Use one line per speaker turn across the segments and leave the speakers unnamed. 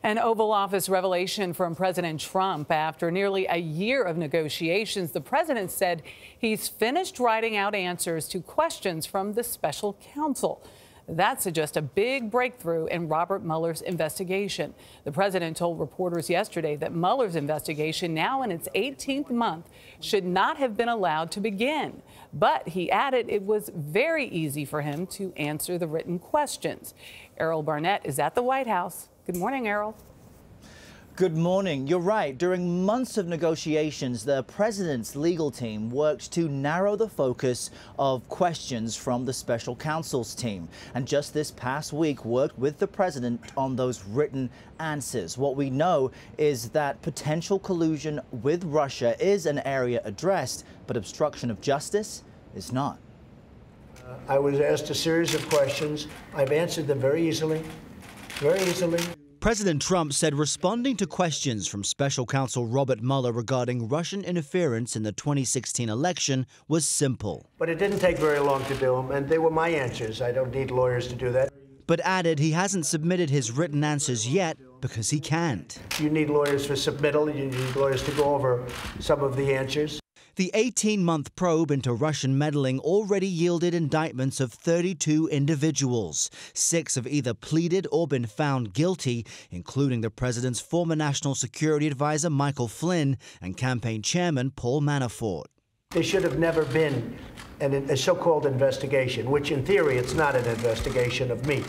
An Oval Office revelation from President Trump. After nearly a year of negotiations, the president said he's finished writing out answers to questions from the special counsel. That suggests a big breakthrough in Robert Mueller's investigation. The president told reporters yesterday that Mueller's investigation, now in its 18th month, should not have been allowed to begin. But he added it was very easy for him to answer the written questions. Errol Barnett is at the White House. Good morning, Errol.
Good morning. You're right. During months of negotiations, the president's legal team worked to narrow the focus of questions from the special counsel's team. And just this past week, worked with the president on those written answers. What we know is that potential collusion with Russia is an area addressed, but obstruction of justice is not.
I was asked a series of questions. I've answered them very easily. Very easily.
President Trump said responding to questions from special counsel Robert Mueller regarding Russian interference in the 2016 election was simple.
But it didn't take very long to do them, and they were my answers. I don't need lawyers to do that.
But added he hasn't submitted his written answers yet because he can't.
You need lawyers for submittal. You need lawyers to go over some of the answers.
The 18-month probe into Russian meddling already yielded indictments of 32 individuals. 6 have either pleaded or been found guilty, including the president's former national security advisor Michael Flynn and campaign chairman Paul Manafort.
There should have never been a so-called investigation, which in theory it's not an investigation of me.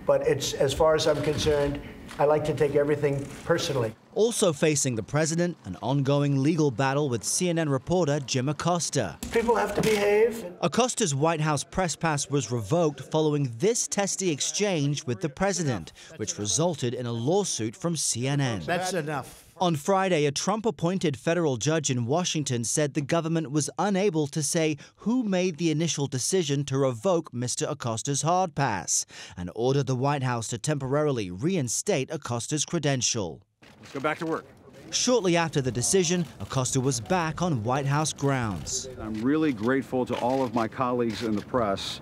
But it's, as far as I'm concerned, I like to take everything personally.
Also facing the president, an ongoing legal battle with CNN reporter Jim Acosta.
People have to behave.
Acosta's White House press pass was revoked following this testy exchange with the president, which resulted in a lawsuit from CNN.
That's enough.
On Friday, a Trump-appointed federal judge in Washington said the government was unable to say who made the initial decision to revoke Mr. Acosta's hard pass and ordered the White House to temporarily reinstate Acosta's credential.
Let's go back to work.
Shortly after the decision, Acosta was back on White House grounds.
I'm really grateful to all of my colleagues in the press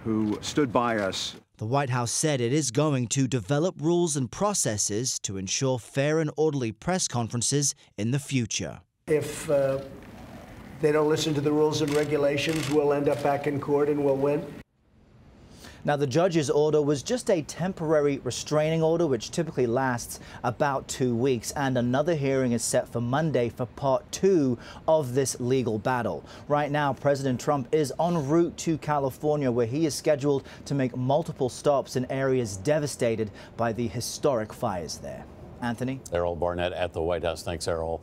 who stood by us.
The White House said it is going to develop rules and processes to ensure fair and orderly press conferences in the future.
If they don't listen to the rules and regulations, we'll end up back in court and we'll win.
Now, the judge's order was just a temporary restraining order, which typically lasts about 2 weeks. And another hearing is set for Monday for part 2 of this legal battle. Right now, President Trump is en route to California, where he is scheduled to make multiple stops in areas devastated by the historic fires there. Anthony?
Errol Barnett at the White House. Thanks, Errol.